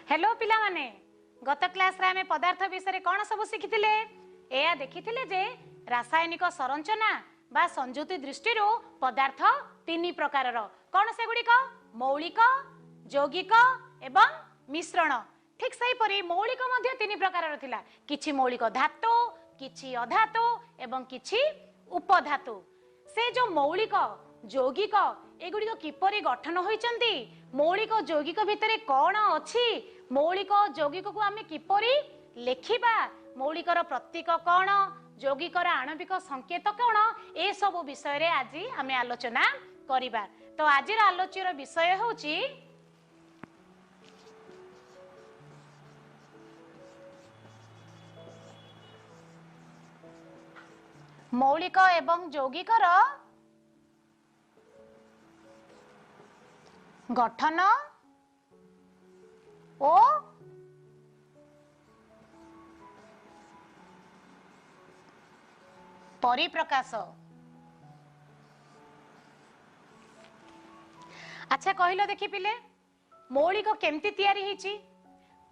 Hello पिला माने गत क्लास रे हमें पदार्थ विषय कौन सब शिखिथिले एया देखिथिले जे रासायनिक संरचना बा संयुति दृष्टि पदार्थ तीन प्रकारर कौन से गुड़िक मौलिक यौगिक एवं मिश्रण ठीक सही परी मौलिक मध्य तीन प्रकारर थिला किछि मौलिक धातु किछि अधातु एवं किछि उपधातु से जो मौलिक यौगिक एगुड़िक किपरि गठन होइचंती मौलिक यौगिक भितरे कौन अछि मौलिक यौगिक को आमे किपरि लेखिबा मौलिकर प्रतीक कौन यौगिकर आणविक संकेत कौन ए सब विषय रे आज आमे आलोचना करिबा। तो आज आलोच्यर विषय होची मौलिक एवं यौगिकर गठन ओ परिप्रकाश। अच्छा कहलो देखि पिले मौलिक केमती तैयारी हिची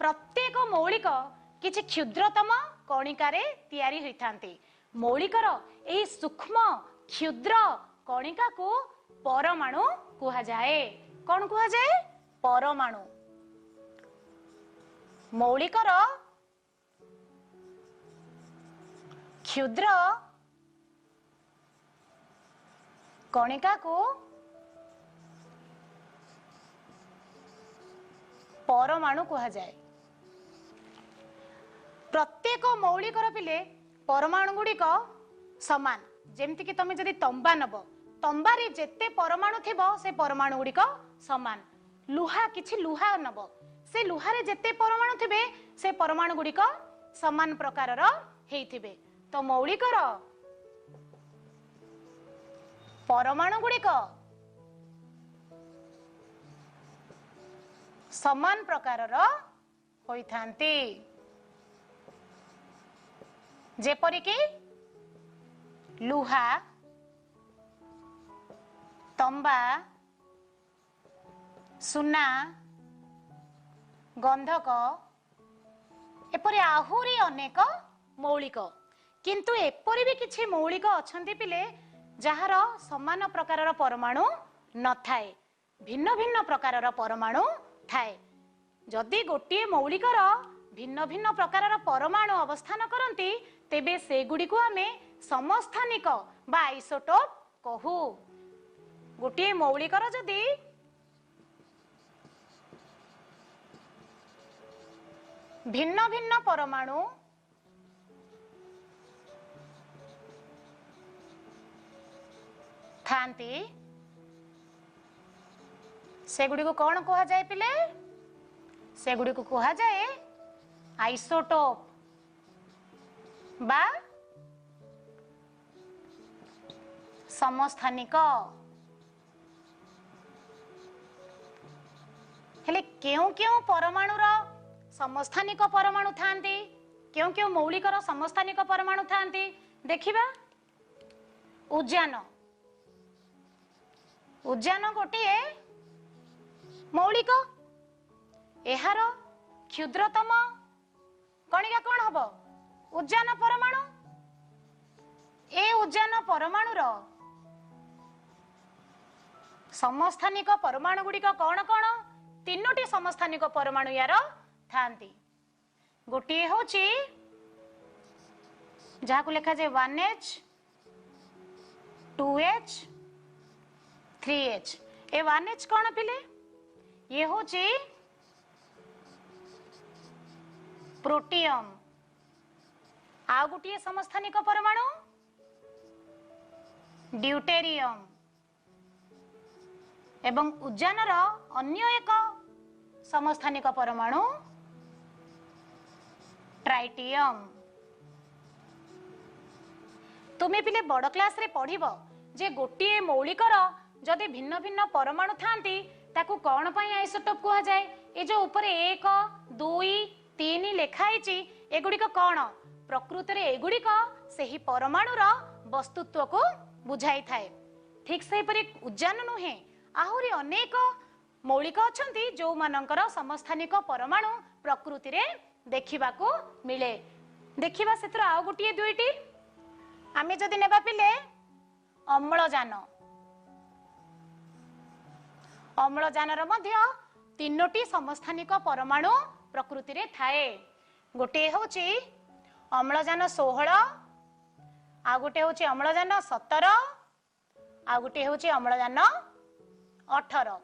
प्रत्येक मौलिक किछि क्षुद्रतम कणिकारे तैयारी होइथांती मौलिकर एही सूक्ष्म क्षुद्र कणिका को परमाणु कुहा जाए। कौन कुहा जाए परमाणु। मौलिकर क्षुद्र कणिका को परमाणु कुहा जाए। प्रत्येक मौलिकर पिले परमाणु गुड़िक समान जेमती कि तमे जदि तंबा नब तंबारे जेते परमाणु थिबो से परमाणु गुड़िक समान लुहा किछि लुहा नब से लुहारे जेते परमाणु थिबे से परमाणु गुड़िक समान प्रकारर हेइथिबे। तो मौलिकर परमाणु गुड़िक समान प्रकारर होइथांती जेपरिकी लुहा तंबा सुना गंधक एपरि आहुरी अनेक मौलिक किंतु एपरि भी किछि मौलिक अछंती पिले जहार समान प्रकारर परमाणु न थाए भिन्न भिन्न प्रकारर परमाणु थाए। जदि गोटे मौलिकर भिन्न भिन्न प्रकारर परमाणु अवस्थान करंती तेबे से गुडी को आमे समस्थानिक बा आइसोटोप कहू। गोटे मौलिकर जदि भिन्न भिन्न परमाणु थांती से गुडी को कौन कहा जाए पिले से गुडी को कहा जाए आइसोटोप बा समस्थानिक। हेले क्यों क्यों परमाणु रा समस्थानिक परमाणु थांती क्यों क्यों मौलिकर समस्थानिक परमाणु थांती देखिबा। उद्यान उद्यान गोटिए मौलिक एहार क्षुद्रतम कणिका कौन हबो उद्यान परमाणु ए उद्यान परमाणुर समस्थानिक परमाणु गुड़िक कौन कौन तीनोटी समस्थानिक परमाणु यार थांती गोटे होची जहा को लिखा जाए 1H 2H 3H ए 1H कौन पिले ये होची प्रोटियम आ गोटे समस्थानिक परमाणु ड्यूटेरियम एवं उद्यानर अन्य एक समस्थानिक परमाणु ट्राइटियम। तुमे पिले बड़ क्लास रे पढ़िबो जे गोटे मौलिकर जदि भिन्न भिन्न परमाणु थांती ताकू कौन पई आइसोटोप कहा जाए। ए जो ऊपर 1 2 3 लेखा हिची एगुड़िक कौन प्रकृति रे एगुड़िक सेही परमाणुर वस्तुत्व को बुझाई थाए। ठीक से परि उद्यान नुहे आहुरी अनेक मौलिक अछंती जो मानकर समस्थानिक परमाणु प्रकृति रे देखिबा को मिले। देखिबा सेथर आउ गुटिए दुईटी आमे जदि नेबा पिले अम्लजान। अम्लजान रो मध्य तीनोटी समस्थानिक परमाणु प्रकृति रे थाए। गोटे होची अम्लजान 16, आ गोटे होची अम्लजान 17, आ गोटे होची अम्लजान 18।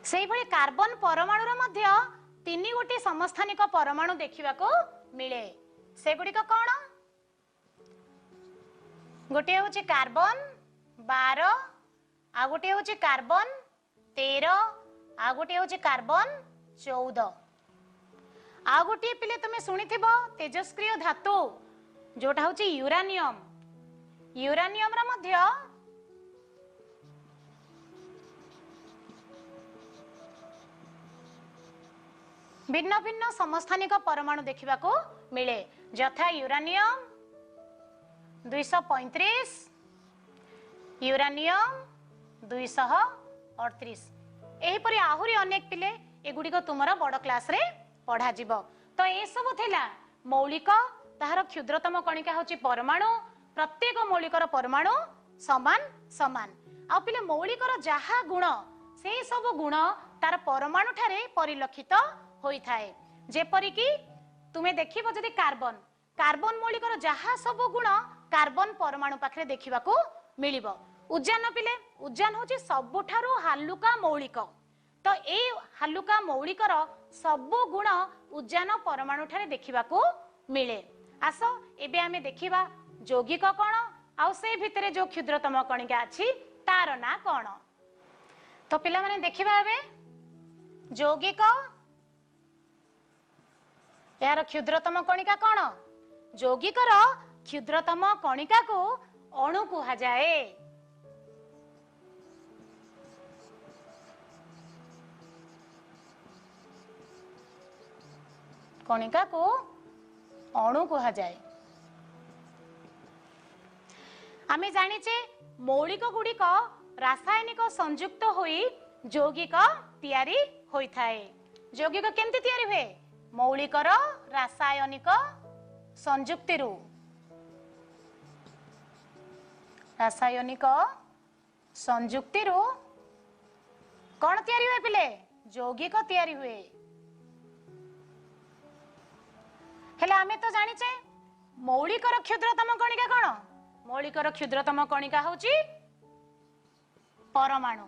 सेही भली कार्बन परमाणु रो मध्य तीन गोटी समस्थानिक परमाणु देखिबा को मिले। से गुडी को कोन? गोटे होची कार्बन 12, आ गोटे होची कार्बन 13, आ गोटे होची कार्बन 14। आ गोटे पिले तुमे सुनिथिबो तेजस्क्रिय धातु जोटा होची यूरानियम। यूरानियम रा मध्य भिन्न भिन्न समस्थानिक परमाणु देखिबा को मिले, यथा यूरानियम 235, यूरानियम 238। एहीपरि आहुरी अनेक पिले एगुडी को तुमरा बड़ क्लास रे पढ़ा जिवो। तो ए सब थिला मौलिक ताहार क्षुद्रतम कणिका होची परमाणु। प्रत्येक मौलिकर परमाणु समान समान। आ पिले मौलिकर जहा गुण से सब गुण तार परमाणु ठारे परिलक्षित होई थाए। जेपरि कि तुमे देखिबो जदि कार्बन कार्बन मौलिकर जहा सब गुण कार्बन परमाणु पाखरे देखिबा को मिलिबो। उज्जान पिले उज्जान होची सबुठारु हालुका मौलिक। तो ए हालुका मौलिकर सब गुण उज्जान परमाणु ठारे देखिबा को मिले। आसो एबे आमे देखिबा यौगिक कोन आउ से भितरे जो क्षुद्रतम कणिका अछि तार ना कोन। तो पिला माने देखिबा एबे यौगिक यार क्षुद्रतम कणिका कोन? यौगिकर क्षुद्रतम कणिका को अणु कहा जाए। कणिका को अणु कहा जाए। आमे जानिचे मौलिक गुड़िक रासायनिक संयुक्त होई यौगिक तैयारी होई थाए। यौगिक केमती तैयारी हुए? मौलिकर रासायनिक संयुक्ति रु रासायनिक संयुक्ति रु कौन तैयारी हुए पिले? यौगिक तैयारी हुए। हेले आमे तो जानिचे मौलिकर क्षुद्रतम कणिका कोन? मौलिकर क्षुद्रतम कणिका होची परमाणु।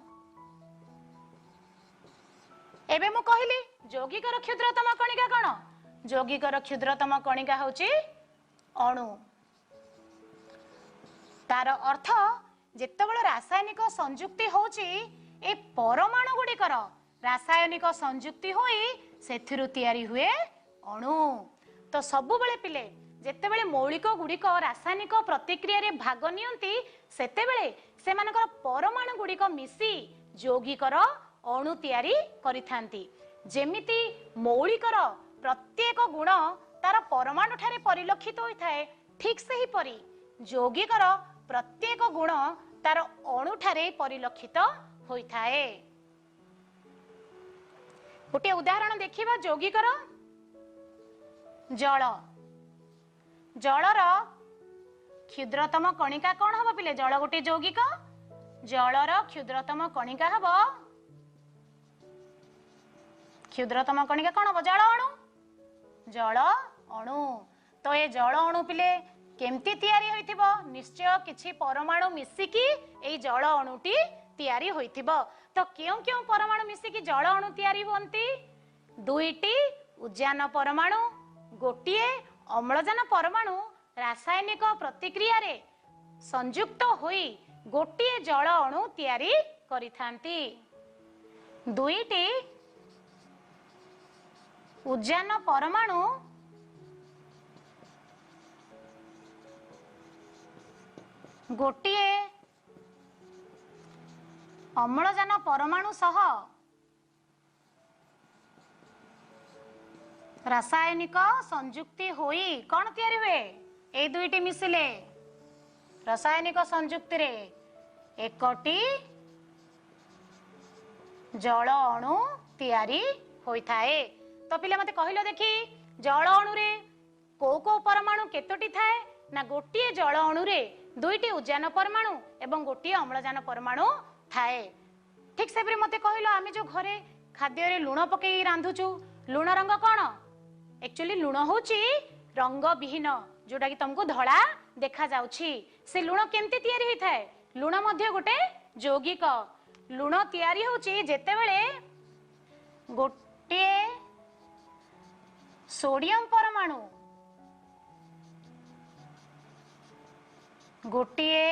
एबे मु कहिली यौगिकर क्षुद्रतम कणिका कोन? यौगिकर क्षुद्रतम कणिका होची अणु। तार अर्थ जेतेबेले रासायनिक संयुक्ति होची ए परमाणु गुड़िकर रासायनिक संयुक्ति होई सेथिरु तैयारी हुए अणु। तो सबु बेले पिले जेतेबेले मौलिक गुड़िक रासायनिक प्रतिक्रिया रे भाग नियंती सेतेबेले सेमानकर परमाणु गुड़िक मिसी यौगिकर अणु तैयारी करिथांती। जेमिति मौलिकर प्रत्येक गुण तार परमाणु ठारे परिलक्षित होई थाए, ठीक सही परी यौगिकर प्रत्येक गुण तार अणु ठारे परिलक्षित होई थाए। गोटे उदाहरण देखिबा यौगिकर जल। जलर क्षुद्रतम कणिका कौन हबो पिले? जल गोटे यौगिक। जलर क्षुद्रतम कणिका हबो क्षुद्रतम कणिका कौन हबो? जल अणु। जल अणु। तो ये जल अणु पिले केमती तैयारी होइथिबो? निश्चय किछि परमाणु मिसिकी एई जल अणुटी तैयारी होइथिबो। तो केउ केउ परमाणु मिसिकी जल अणु तैयारी होंती? दुईटी उज्जान परमाणु, गोटिए अम्लजान परमाणु रासायनिक प्रतिक्रिया रे संयुक्त होई गोटिए जल अणु तैयारी करिथांती। दुईटी उज्जान परमाणु गोटिए अम्लजान परमाणु सह रासायनिक संयुक्ति होई कौन तैयारी हुए? ए दुईटी मिसिले रासायनिक संयुक्ति रे एकटी जल अणु तैयारी होई थाए। तो तो पिला मते कहिलो देखी जल अणु रे को को परमाणु केतोटी थाए ना गोटिए जल अणु रे दुईटी उद्यान परमाणु एवं गोटिए अम्लजान परमाणु थाए। ठीक से मते कहिलो आमे जो घरे खाद्य रे लूण पकई रांधुचु लूण रंग कौन एक्चुअली लूण होची रंग विहीन जोटा कि तुमको धड़ा देखा जाउछि। से लूण केमती तयारी होई थाए लूण मध्य गोटे यौगिक लूण तयारी होची जेतेबेले गोटे सोडियम परमाणु गोटिए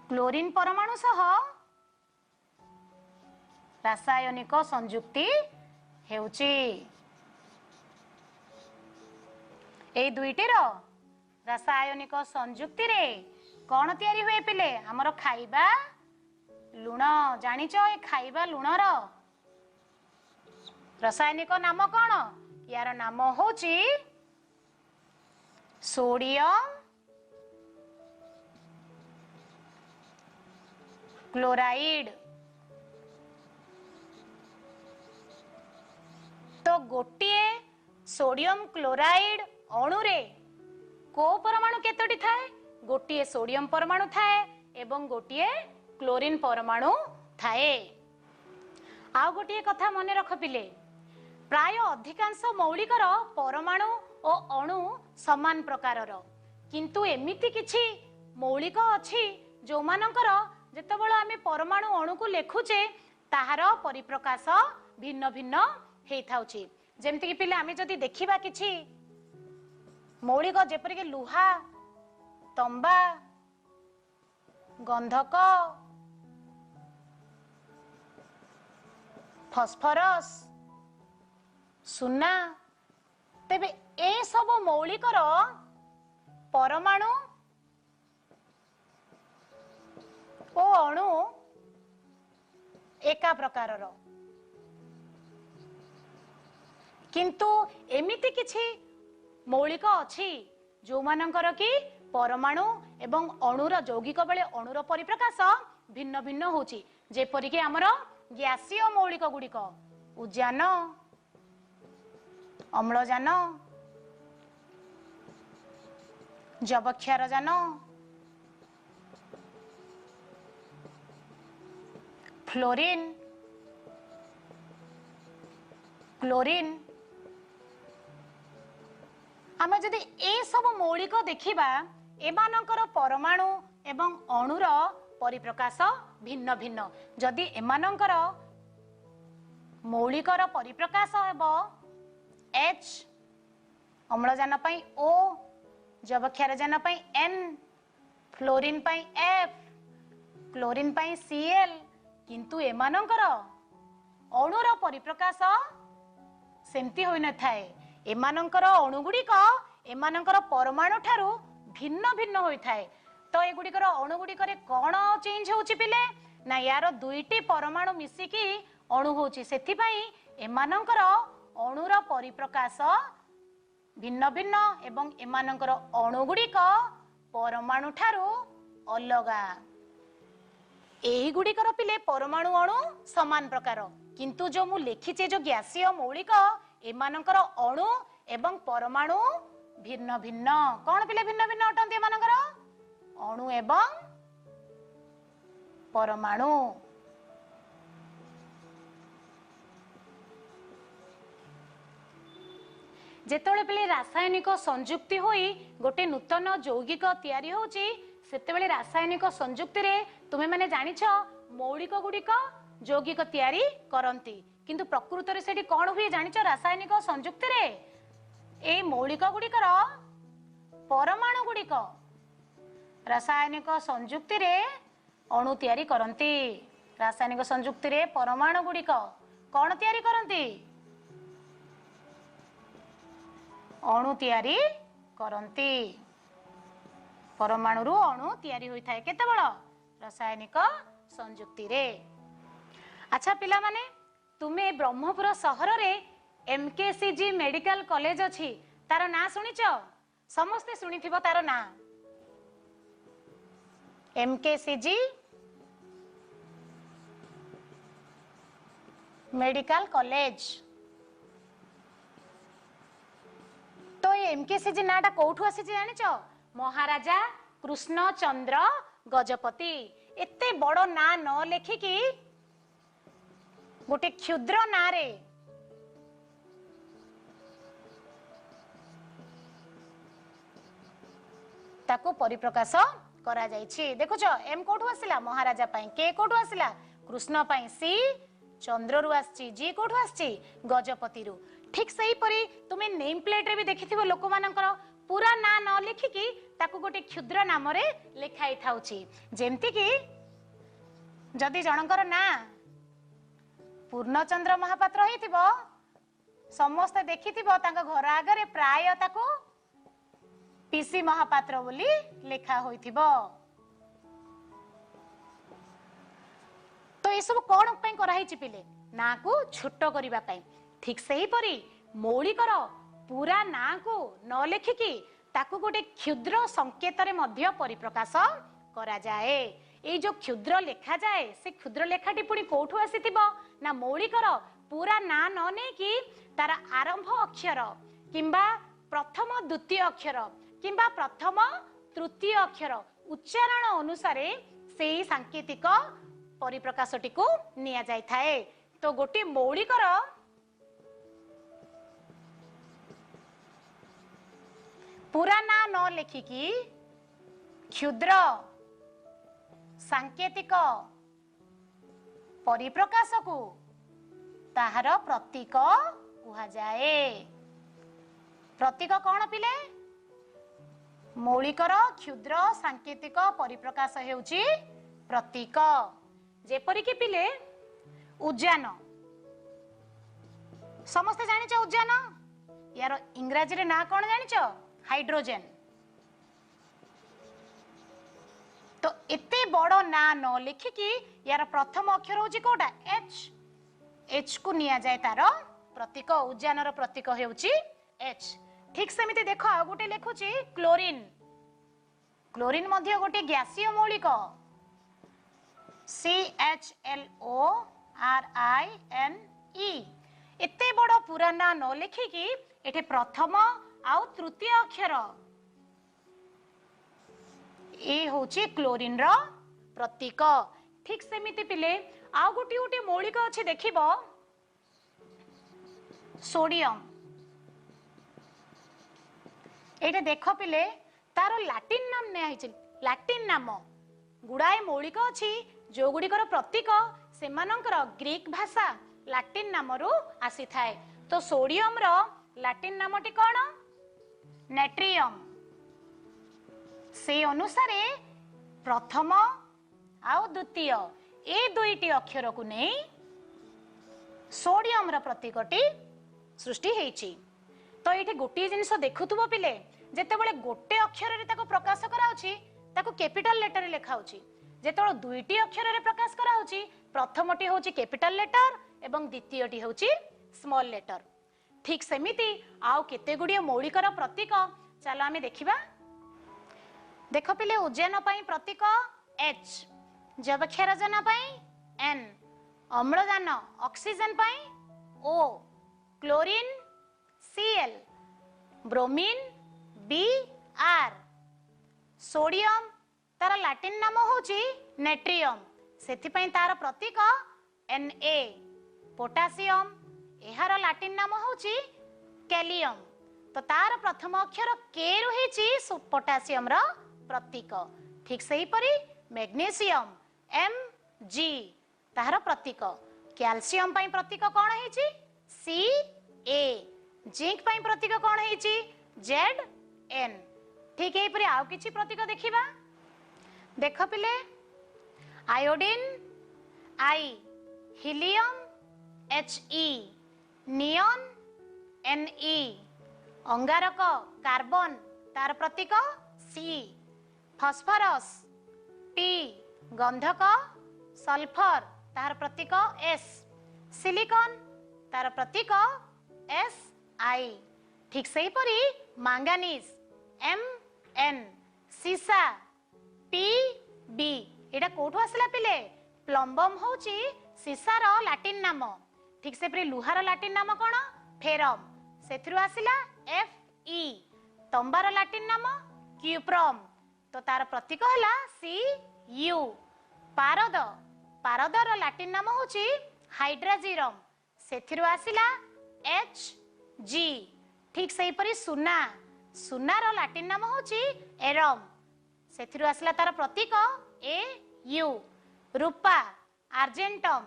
क्लोरीन परमाणु सह रासायनिक संयुक्ति हेउची। ए दुईटीर रासायनिक संयुक्ति रे कौन तयारी हुए पिले हमर खाइबा लूण जानिच ए खाइबा लूणर रासायनिक नाम कौन यार नाम होची सोडियम क्लोराइड। तो गोटिए सोडियम क्लोराइड अणु रे को परमाणु केतोटी थाए गोटिए सोडियम परमाणु थाए एवं गोटिए क्लोरीन परमाणु थाए। आउ गोटिए कथा मने रख पिले प्राय अधिकांश मौलिकर परमाणु और अणु समान प्रकारर किंतु एमिति किछि मौलिक अछि जो मानकर जेतेबेले आमे परमाणु अणु को लेखुचे ताहार परिप्रकाश भिन्न भिन्न हेई थाउची। जेमति कि पिले आमे जदि देखिबा किछि मौलिक जेपरि कि लुहा तंबा गंधक फॉस्फोरस सुना तेबे ए सब मौलिकर परमाणु ओ अणु एका प्रकारर किंतु एमिति किछि मौलिक अछि जो मानकर कि परमाणु एवं अणुर यौगिक बेले अणुर परिप्रकाश भिन्न भिन्न होछि। जेपरि कि हमर गैसीय मौलिक गुड़िक उद्यान अम्लजान जबक्षारजान फ्लोरीन क्लोरीन आमे जदि ए सब मौलिक देखिबा एमानकर परमाणु एवं अणुर परिप्रकाश भिन्न भिन्न जदि एमानकर मौलिकर परिप्रकाश हेबो H अम्लजान पई O जबक्षारजान पई N फ्लोरीन पई F क्लोरीन पई Cl किंतु एमानकर अणुर परिप्रकाश सेमती होई न थाए। एमानकर अणुगुड़िक एमानकर परमाणु ठारू भिन्न भिन्न होई थाए। तो एगुड़िकर अणुगुड़िकर कौन चेंज होउची पिले ना यार दुईटी परमाणु मिसिकी अणु होउची सेथिपाई एमानकर अणुर परिप्रकाश भिन्न भिन्न एवं एमानकर अणुगुड़िक परमाणु ठारू अलगा। एही गुड़िकर पिले परमाणु अणु समान प्रकार किंतु जो मु लिखिचे जो गैसीय मौलिक एमानकर अणु एवं परमाणु भिन्न भिन्न कौन पिले भिन्न भिन्न अटंती एमानकर अणु एवं परमाणु। जेतेबेले पिले रासायनिक संयुक्ति होई गोटे नूतन यौगिक तयारी होउची सेतेबेले रासायनिक संयुक्ति रे तुमे माने जानिछ मौलिक गुड़िक यौगिक तयारी करंती किंतु प्रकृत रे सेठी कोन हुई जानिछ रासायनिक संयुक्ति रे ए मौलिक गुड़िकर परमाणु गुड़िक रासायनिक संयुक्ति रे अणु तयारी करंती। रासायनिक संयुक्ति रे परमाणु गुड़िक कोन तयारी करंती अणु तयारी करंती। परमाणु अणु तयारी होई थाए केतेबेल रासायनिक संयुक्ति रे। अच्छा पिला माने तुमे ब्रह्मपुर सहर रे एमकेसीजी मेडिकल कॉलेज अछि तार ना सुनिच समस्ते सुनिथिबो तार ना एमकेसीजी मेडिकल कॉलेज एमकेसीजी नाटा कोठु आसी जानिच महाराजा कृष्णचंद्र गजपति एते बड़ ना न लेखिकी गोटे क्षुद्र ना रे ताको परिप्रकाश करा जायछि। देखुछ एम कोठु आसिला महाराजा पई, के कोठु आसिला कृष्ण पई, सी चंद्र रु आछि, जी कोठु आछि गजपति रु। ठीक सही परी तुमे नेम प्लेट रे भी देखिथिबो लोक मानकर पूरा ना न लिखिकी ताको गोटे क्षुद्र नाम रे लिखाई थाउछि। जेमति कि जदि जनकर ना पूर्णचंद्र महापात्र हेतिबो समस्त देखिथिबो तांका घर आगरे प्राय ताको पीसी महापात्र बोली लिखा होइथिबो। तो ये सब कोन पई करा हिछि पिले ना को छोटो करिबा पई। ठीक सही परी मौलिकर पूरा ना को न लिखिकी ताकू गोटे क्षुद्र संकेत रे मध्य परिप्रकाश करा जाए। ए जो क्षुद्र लेखा जाए से क्षुद्र लेखाटी पुणी कोठु आसीथिबो ना मौलिकर पूरा ना न नै कि तार आरंभ अक्षर किंबा प्रथम द्वितीय अक्षर किंबा प्रथम तृतीय अक्षर उच्चारण अनुसार से सांकेतिक परिप्रकाशटी को निया जाय थाए। तो गोटे मौलिकर पूरा ना न लिखिकी क्षुद्र सांकेतिक परिप्रकाश को ताहार प्रतीक कुहा जाए। प्रतीक कौन पिले मौलिकर क्षुद्र सांकेतिक परिप्रकाश हेउची प्रतीक। जेपरि कि पिले उद्यान समस्त जानिच उद्यान यार इंग्रजी रे ना कौन जानिच हाइड्रोजन। तो एते बड़ ना न लिखिकी यार प्रथम अक्षर होची कोटा एच, एच को निया जाए तार प्रतीक। उद्यान रो प्रतीक हेउची एच। ठीक सेमिति देखो आ गोटे लेखुची क्लोरीन। क्लोरीन मध्य गोटे गैसीय मौलिक CHLORINE। एते बड़ पूरा ना न लिखिकी एठे प्रथम आउ तृतीय अक्षर ए होची क्लोरीन रो प्रतीक। ठीक सेमिति पिले आउ गोटे गोटे मौलिक अछि देखिबो सोडियम। एटा देखो पिले तार लैटिन नाम ने आइछि। लैटिन नाम गुडाए मौलिक अछि जो गुडिकर प्रतीक सेमानकर ग्रीक भाषा लैटिन नामरू आसी थाए। तो सोडियम रो लैटिन नामटी कोन नेट्रियम। से अनुसारे प्रथम आउ द्वितीय ए दुईटी अक्षर को नहीं सोडियम रो प्रतीकटी सृष्टि हेछि। तो ये गोटे जिनिस देखुथुबो पिले जेतेबेले गोटे अक्षर रे ताको प्रकाश कराउछि ताको कैपिटल लेटर रे लिखा होछि। जेतेबेले दुईटी अक्षर रे प्रकाश कराउछि प्रथमटी होछि कैपिटल लेटर एवं द्वितीयटी होछि स्मॉल लेटर। ठीक सेमिति आउ केते गुडियो मौलिकर प्रतीक चलो आमे देखिबा। देखो पिले उद्यान पई प्रतीक H, जबक्षारजन पई N, अम्लजान ऑक्सीजन पई O, chlorine Cl, bromine Br, sodium तार लैटिन नाम होची नेट्रियम सेथि पई तार प्रतीक Na, पोटासियम एहार लैटिन नाम होची कैलियम। तो तार प्रथम अक्षर के रहिची पोटासियम रो प्रतीक। ठीक सही परी मैग्नीशियम Mg तार प्रतीक। कैल्शियम पई प्रतीक कोन हेची Ca, जिंक पई प्रतीक कोन हेची Zn। ठीक है परी आउ किछि प्रतीक देखिबा। देखो पिले iodine I, helium He, neon Ne, अंगारक कार्बन तार प्रतीक C, फास्फोरस P, गंधक सल्फर तार प्रतीक S, सिलिकॉन तार प्रतीक Si। ठीक सही परी मैंगनीज Mn, सीसा Pb। एटा कोठो आसला पिले प्लम्बम होची सीसार लैटिन नाम। ठीक से परी लुहार लैटिन नाम कोन फेरम सेथरु आसिला Fe। तंबार लाटिन नाम क्यूप्रम, तो तार प्रतीक है सी यू। पारद, पारदर लाटिन नाम होची हाइड्राजिरम, सेथिरु आसिला एच जी। ठीक सही परी सुना, सुनार लाटिन नाम होची एरम, सेथिरु आसिला तार प्रतीक ए यू। रूपा आर्जेंटम,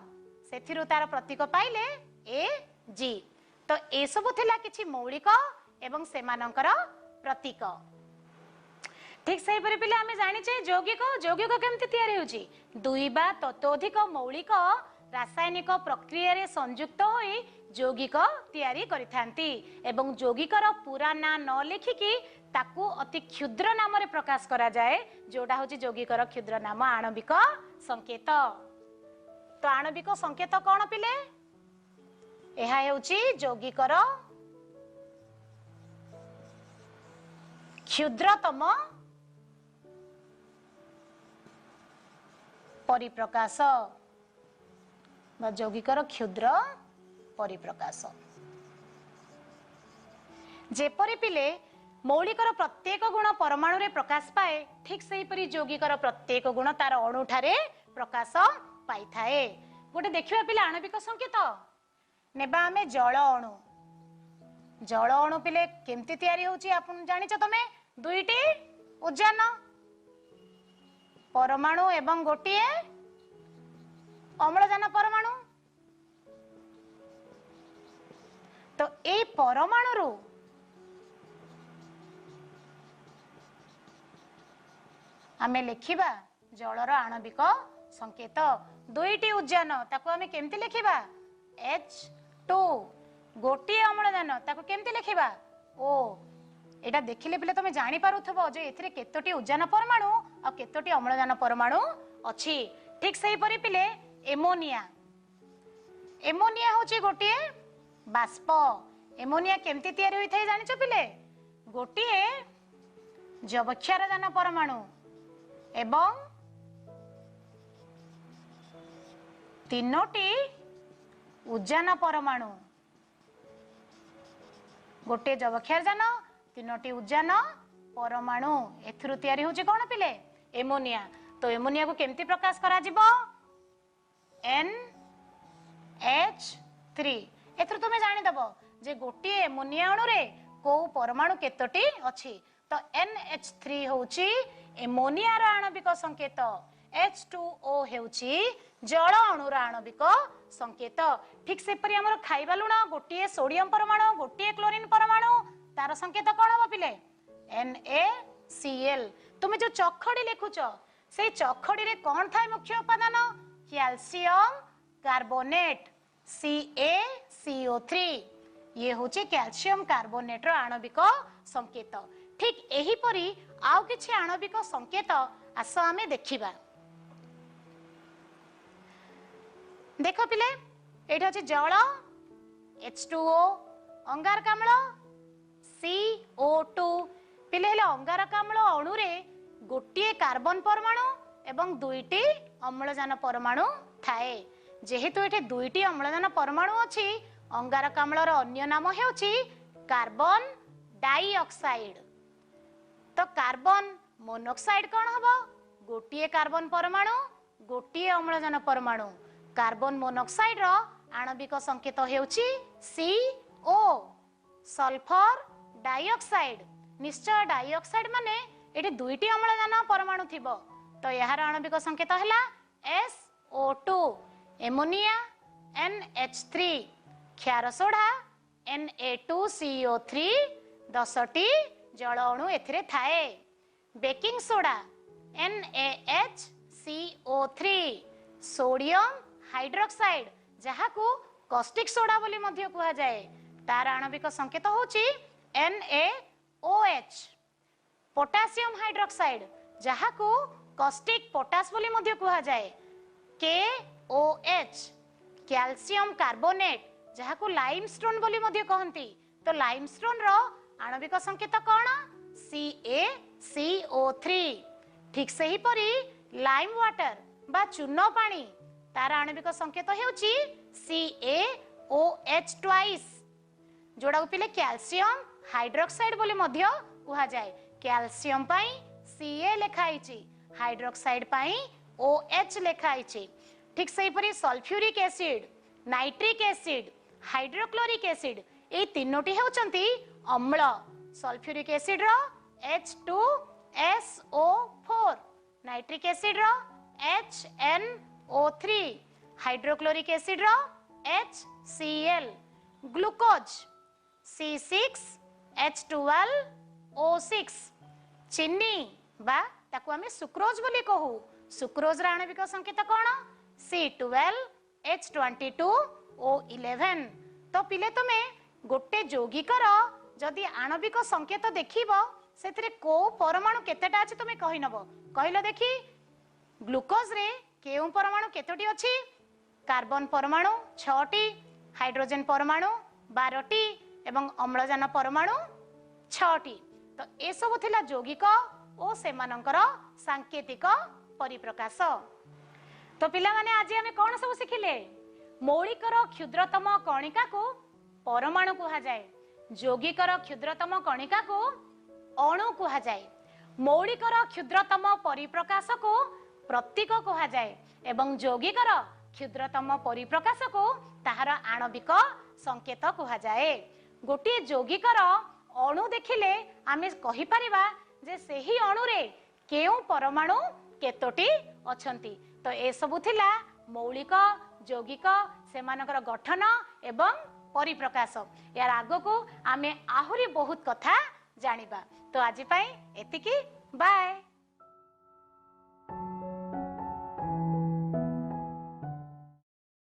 सेथिरु तार प्रतीक पाइले ए जी। तो ए सब थिला किछि मौलिक एवं सेमानकर प्रतीक। ठीक सही परी पिले आमे जानिचे यौगिक, यौगिक केमति तयारी होची? दुई बा ततोधिक मौलिक रासायनिक प्रक्रिया रे संयुक्त होई यौगिक तयारी करिथांती एवं यौगिकर पूरा ना न लिखिकी ताकू अति क्षुद्र नाम रे प्रकाश करा जाए, जोडा होची यौगिकर क्षुद्र नाम आणविक संकेत। तो आणविक संकेत कोन पिले? एहा हेउची यौगिकर क्षुद्रतम परिप्रकाश बा यौगिकर क्षुद्र परिप्रकाश। जेपरि पिले मौलिकर प्रत्येक गुण परमाणु रे प्रकाश पाए, ठीक सही परी यौगिकर प्रत्येक गुण तार अणु ठारे प्रकाश पाई थाए। गोटे देखिबा पिले आणविक संकेत नेबा आमे जल अणु। जल अणु पिले केमती तयारी होची आपण जानिଛ तमे? दुईटी उद्यान परमाणु एवं गोटिए अम्लजान परमाणु। तो ए परमाणु रु आमे लिखिबा जलर आणविक संकेत। दुईटी उद्यान ताको आमे केमती लिखिबा? H2। गोटिए अम्लजान ताको केमती लिखिबा? O। एटा देखिले पिले तमे जानि पारुथबो जे एथिरे केतोटी उद्यान परमाणु आ केतोटी अम्लजान परमाणु अछि। ठीक सही परि पिले एमोनिया। एमोनिया होची गोटिए बाष्प। एमोनिया केमती तयारी होई थाई जानिछ पिले? गोटिए जवक्षारजान परमाणु एवं तीनोटी उद्यान परमाणु। गोटे जवक्षारजान, तीनोटी उद्यान परमाणु, एथिरु तयारी होची कोन पिले? एमोनिया। तो एमोनिया को केमती प्रकाश करा जिवो? NH3। एथिरु तुमे जानि दबो जे गोटे एमोनिया अणु रे को परमाणु केतोटी अछि। तो NH3 होची एमोनिया रा आणविक संकेत। H2O हेउची जल अणुर आणविक संकेत। ठीक से परि हमर खाइबा लुण गोटे सोडियम परमाणु, गोटे क्लोरीन परमाणु, तार संकेत कोन हो पिले? NaCl। तुमे जो चखडी लिखुछ से चखडी रे कोन थाय मुख्य उपादान? Calcium carbonate CaCO3। ये होची कैल्शियम कार्बोनेट रो आणविक संकेत। ठीक एही परी आउ किछि आणविक संकेत आस आमे देखिबा। देखो पिले एठी अछि जल H2O, अंगारकाम्ल CO2। पिले हेले अंगारकाम्ल अणु रे गोटिए कार्बन परमाणु एवं दुईटी अम्लजान परमाणु थाए। जेहेतु एठी दुईटी अम्लजान परमाणु अछि, अंगारकाम्लर अन्य नाम हेउछि कार्बन डाइऑक्साइड। तो कार्बन मोनोक्साइड कोन हबो? गोटिए कार्बन परमाणु, गोटिए अम्लजान परमाणु। कार्बन मोनोक्साइड रो आणविक संकेत हेउछि CO। सल्फर डाइऑक्साइड, निश्चय डाइऑक्साइड माने एठी दुईटी अम्लजान परमाणु थिबो, तो यार आणविक संकेत हला SO2। एमोनिया NH3, क्षार सोडा Na2CO3, 10टी जल अणु एथिरे थाए। Baking soda NaHCO3, sodium hydroxide जहाकू कॉस्टिक सोडा बोली मध्य कुहा जाए, तार आणविक संकेत होची NaOH। पोटासियम हाइड्रोक्साइड जहाकू कॉस्टिक पोटास बोली मध्य कुहा जाए, KOH। कैल्शियम कार्बोनेट जहाकू लाइमस्टोन बोली मध्य कहंती, तो लाइमस्टोन रो आणविक संकेत कोन? CaCO3। ठीक सही परी लाइम वाटर बा चूनो पानी, तार आणविक संकेत हेउची CaOH ट्वाइस, जोड़ा पिले कैल्शियम हाइड्रोक्साइड बोली मध्य कुहा जाए कैल्शियम पाई Ca लेखाई हाइड्रोक्साइड पाई OH लेखाई ठीक से परी sulphuric acid nitric acid hydrochloric acid ए तीनोटी हेउचंती अम्ल सल्फ्यूरिक एसिड रो H2SO4 नाइट्रिक एसिड रो HNO3 हाइड्रोक्लोरिक एसिड रो HCl ग्लूकोज C6H12O6 चीनी बा ताकू आमे सुक्रोज बोली कहू सुक्रोज रा आणविक संकेत कोन C12H22O11 तो पिले तुमे गोटे यौगिकर जदि आणविक संकेत देखिबो सेथिरे को परमाणु केतेटा अछि तुमे कहि नबो कहिलो देखि ग्लूकोज रे केउ परमाणु केतोटी अछि कार्बन परमाणु 6टी हाइड्रोजन परमाणु 12टी एवं अम्लजान परमाणु 6टी तो ए सब थिला यौगिक ओ सेमानंकर सांकेतिक परिप्रकाश तो पिला माने आज हमें कौन सब शिखिले मौलिकर क्षुद्रतम कणिका को परमाणु कुहा जाए यौगिकर क्षुद्रतम कणिका को अणु कुहा जाए मौलिकर क्षुद्रतम परिप्रकाश को प्रतीक कुहा जाए एवं यौगिकर क्षुद्रतम परिप्रकाश को ताहार आणविक संकेत कुहा जाए गोटे यौगिकर अणु देखिले आमे कहि परिबा जे सेही अणु रे केउ परमाणु केतोटी अछंती तो ए सबु थिला मौलिक यौगिक सेमानकर गठन एवं परिप्रकाश यार आगो को आमे आहुरी बहुत कथा जानिबा तो आज पाई एतिकी बाय।